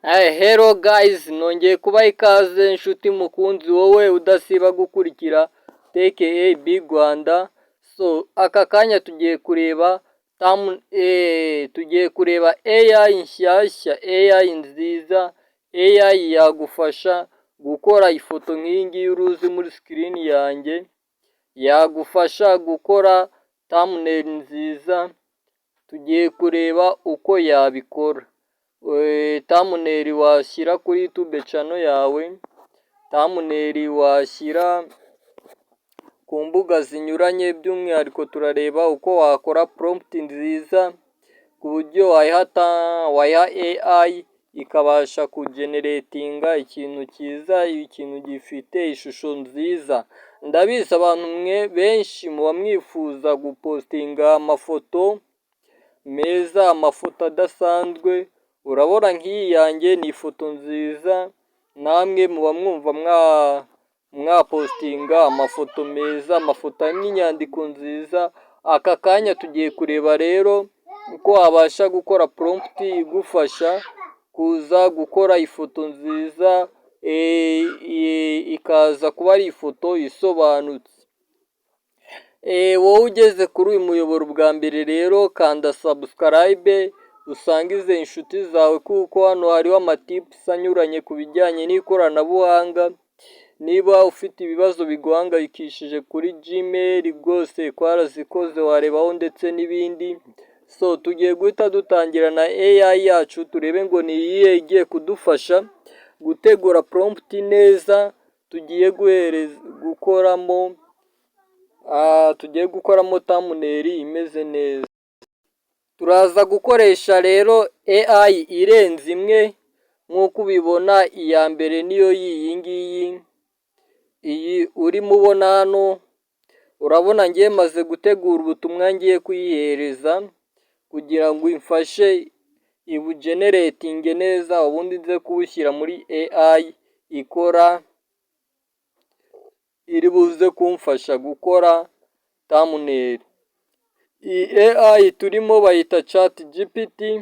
Hello guys, nongeye kubaha ikaze inshuti mukunzi wowe udasiba gukurikira TKA Big Rwanda. So aka kanya tugiye kureba AI nshyashya, AI nziza, AI yagufasha gukora ifoto nk'iyi ngiyi uruzi muri screen yanjye, yagufasha gukora thumbnail nziza. Tugiye kureba uko yabikora. Thumbnail washyira kuri YouTube channel yawe, thumbnail washyira ku mbuga zinyuranye, by'umwihariko turareba uko wakora prompt nziza ku buryo wayiha AI ikabasha kugeneratinga ikintu cyiza, ikintu gifite ishusho nziza. Ndabizi abantu benshi muba mwifuza gupostinga amafoto meza, amafoto adasanzwe. Urabona nk'iyi yanjye ni ifoto nziza, namwe muba mwumva mwapostinga amafoto meza, amafoto arimo inyandiko nziza. Aka kanya tugiye kureba rero uko wabasha gukora prompt igufasha kuza gukora ifoto nziza, ikaza kuba ari ifoto isobanutse. Wowe ugeze kuri uyu muyoboro bwa mbere rero, kanda subscribe usangize inshuti zawe, kuko hano hariho amatips anyuranye ku bijyanye n'ikoranabuhanga. Niba ufite ibibazo biguhangayikishije kuri Gmail rwose twarazikoze, warebaho ndetse n'ibindi. So tugiye guhita dutangira na AI yacu, turebe ngo ni iyihe igiye kudufasha gutegura prompt neza. Tugiye gukoramo thumbnail imeze neza. Turaza gukoresha rero AI irenze imwe nk'uko ubibona. Iya mbere niyo iyi ngiyi, iyi urimo ubona hano. Urabona ngiye maze gutegura ubutumwa ngiye kuyihereza kugira ngo imfashe ibugeneratinge neza, ubundi nze kubushyira muri AI iri buze kumfasha gukora thumbnail. Iyi AI turimo bayita ChatGPT.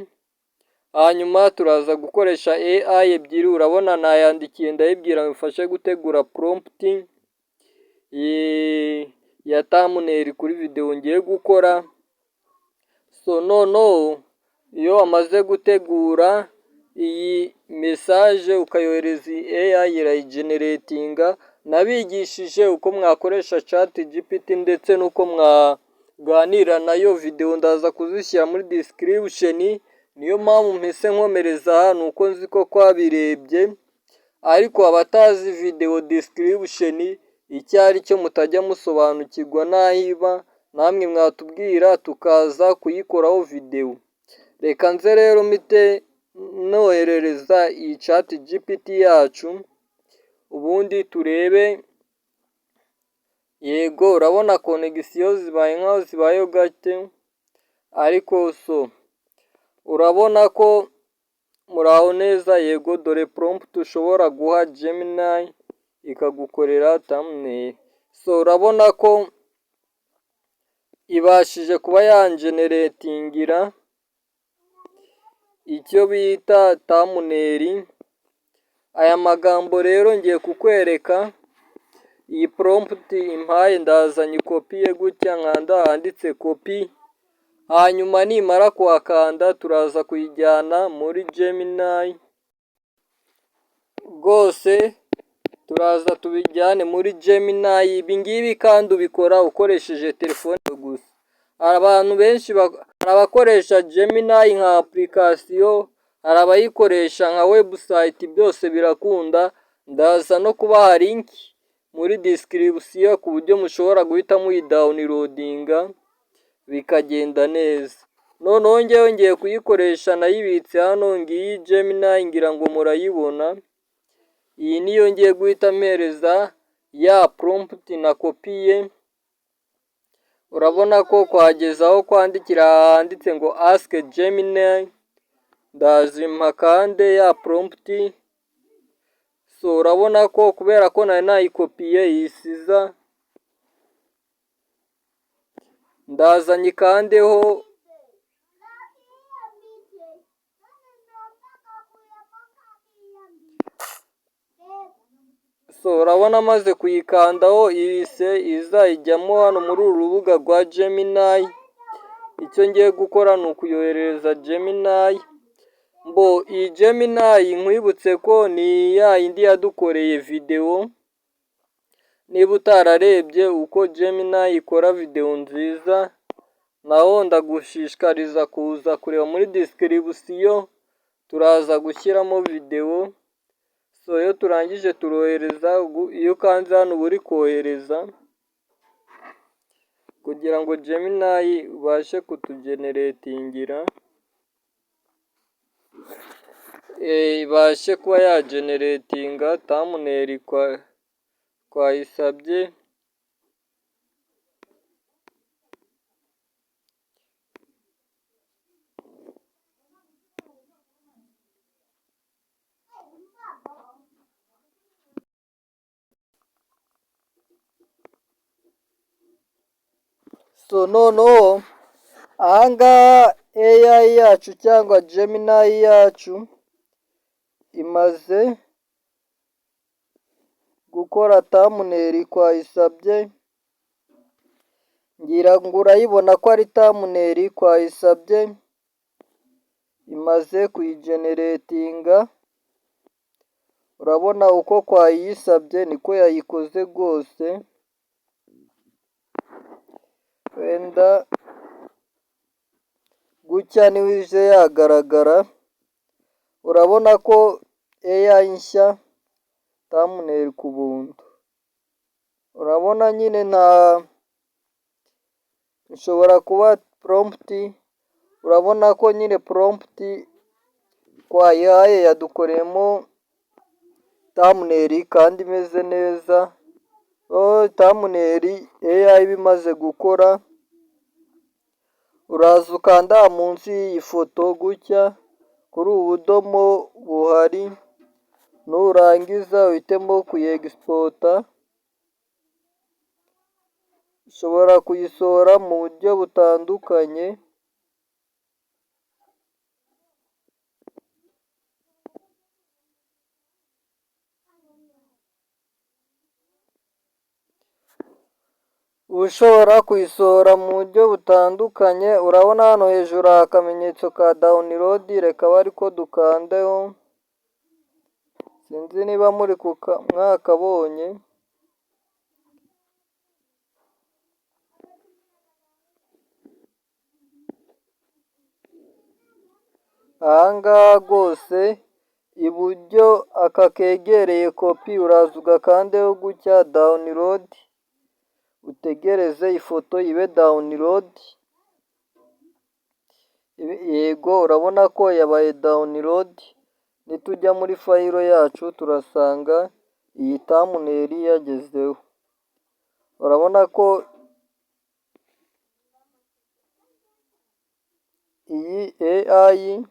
Hanyuma turaza gukoresha AI ebyiri. Urabona nayandikiye ndayibwira ngo ifashe gutegura prompt ya thumbnail kuri video ngiye gukora. So noneho iyo wamaze gutegura iyi message ukayohereza AI irayigeneratinga. Nabigishije uko mwakoresha ChatGPT ndetse n'uko mwaganira nayo. Video ndaza kuzishyira muri description. Niyo mpamvu mpise nkomereza hano uko nzi ko kwabirebye, ariko abatazi video description icyo ari cyo mutajya musobanukirwa nahiba, namwe mwatubwira tukaza kuyikoraho video. Reka nze rero mpite noherereza iyi ChatGPT yacu, ubundi turebe. Yego urabona connection zibaye nkaho zibayeho gake, ariko so urabona ko muraho neza. Yego dore prompt ushobora guha Gemini ikagukorera thumbnail. So urabona ko ibashije kuba yangeneratingira icyo bita thumbnail. Aya magambo rero ngiye kukwereka. Iyi prompt impaye ndazanye ikopiye gutya, nkanda handitse copy. Hanyuma nimara kuhakanda turaza kuyijyana muri Gemini. Rwose turaza tubijyane muri Gemini. Ibi ngibi kandi ubikora ukoresheje telefone gusa. Abantu benshi hari abakoresha Gemini nka application, hari abayikoresha nka website, byose birakunda. Ndaza no kubaha link muri description ku buryo mushobora guhita muyidownloadinga bikagenda neza. Noneho ngewe ngiye kuyikoresha, nayibitse hano ngiyi Gemini, ngira ngo murayibona. Iyi niyo ngiye guhita mpereza ya prompt na kopiye. Urabona ko kwageza aho kwandikira handitse ngo ask Gemini, ndazima kandi ya prompt. So urabona ko kubera ko nari nayikopiye yisiza, ndazanye kandeho So urabona amaze kuyikandaho ihise iza ijyamo hano muri uru rubuga rwa Gemini. Icyo ngiye gukora ni ukuyoherereza Gemini. Iyi Gemini nkwibutse ko ni ya yindi yadukoreye video. Niba utararebye uko Gemini ikora video nziza, naho ndagushishikariza kuza kureba muri description, turaza gushyiramo video. So iyo turangije turohereza, iyo ukanze hano uba uri kohereza kugira ngo Gemini ibashe kutugeneratingira, ibashe kuba yageneratinga thumbnail twayisabye. So noneho ahangaha AI yacu cyangwa Gemini yacu imaze gukora thumbnail twayisabye. Ngira ngo urayibona ko ari thumbnail twayisabye, imaze kuyigeneratinga. Urabona uko twayisabye niko yayikoze rwose. Wenda gutya niho ije yagaragara. Urabona ko AI nshya, thumbnail ku buntu. Urabona nyine ishobora kuba prompt. Urabona ko nyine prompt twayihaye yadukoreyemo thumbnail kandi imeze neza. Thumbnail AI bimaze gukora, uraza ukanda munsi y'iyi foto gutya kuri ubu budomo buhari, nurangiza uhitemo kuyegispota. Ushobora kuyisohora mu buryo butandukanye. Ushobora kuyisohora mu buryo butandukanye. Urabona hano hejuru hari akamenyetso ka download, reka abe ariko dukandeho. Sinzi niba muri mwakabonye. Ahangaha rwose iburyo aka kegereye copy, uraza ugakandeho gutya download, utegereze ifoto ibe download. Yego urabona ko yabaye download. Nitujya muri file yacu turasanga iyi thumbnail yagezeho. Urabona ko iyi AI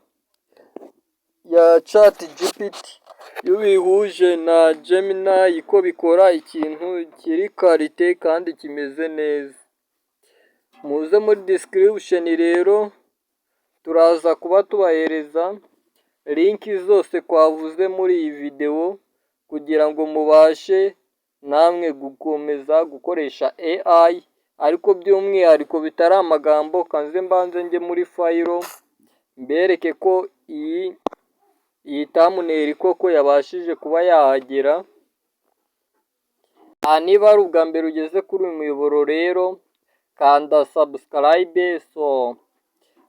ya ChatGPT iyo bihuje na Gemini ko bikora ikintu kiri quality kandi kimeze neza. Muze muri description rero turaza kuba tubahereza link zose twavuze muri iyi video kugira ngo mubashe namwe gukomeza gukoresha AI, ariko by'umwihariko bitari amagambo. Kanze mbanze njye muri file mbereke ko iyi thumbnail koko yabashije kuba yahagera. Niba ari ubwa mbere ugeze kuri uyu muyoboro rero kanda subscribe, so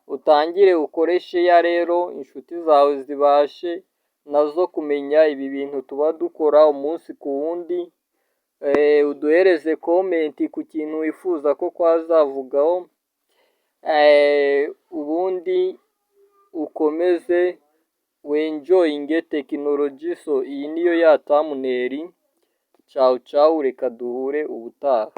utangire ukoreshe ya rero inshuti zawe zibashe nazo kumenya ibi bintu tuba dukora umunsi ku wundi. Uduhereze comment ku kintu wifuza ko twazavugaho, ubundi ukomeze wenjoyinge technology. So iyi niyo ya thumbnail. Ciao ciao, reka duhure ubutaha.